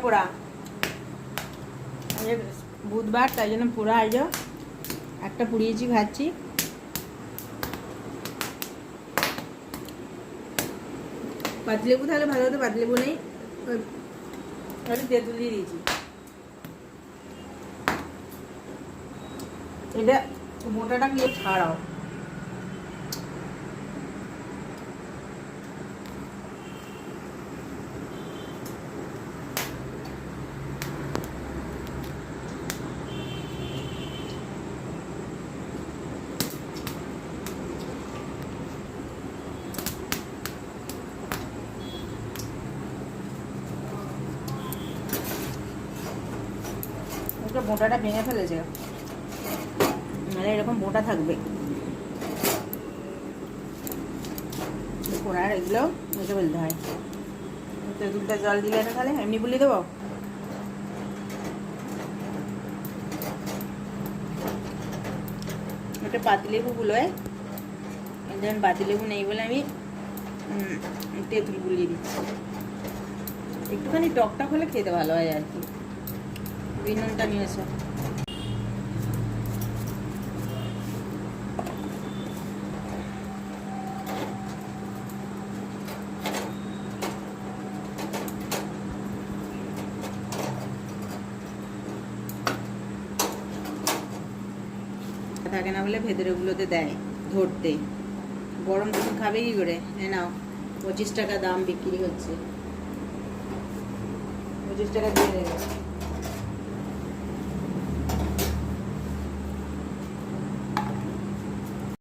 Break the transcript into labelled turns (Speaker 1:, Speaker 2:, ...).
Speaker 1: পোড়া, বুধবার তাই জন্য পোড়া। এই যে একটা পুড়িয়েছি, খাচ্ছি। পাতিলেবু থাকলে ভালো হতো, পাতিলেবু নেই, তেঁতুল দিয়ে দিয়েছি। এটা মোটাটা দিয়ে ছাড়াও। মোটাটা ভেঙে ফেলেছে, মানে এরকম মোটা থাকবে। আর এগুলো মুছে ফেলতে হয়। তেঁতুলটা জল দিলে না, তাহলে এমনি বলিয়ে দেবো। ওটা পাতিলেবু গুলোয়, যেমন পাতিলেবু নেই বলে আমি তেঁতুল গুলিয়ে দিচ্ছি। একটুখানি টকটক হলে খেতে ভালো হয় আর কি। বিনুনটা নিয়েছে। থাকে না বলে ভেতরে ওগুলোতে দেয় ধরতে। গরম দুধ খাবে কি করে? নাও, 25 টাকা দাম বিক্রি হচ্ছে, 25 টাকা দিয়ে দেবে।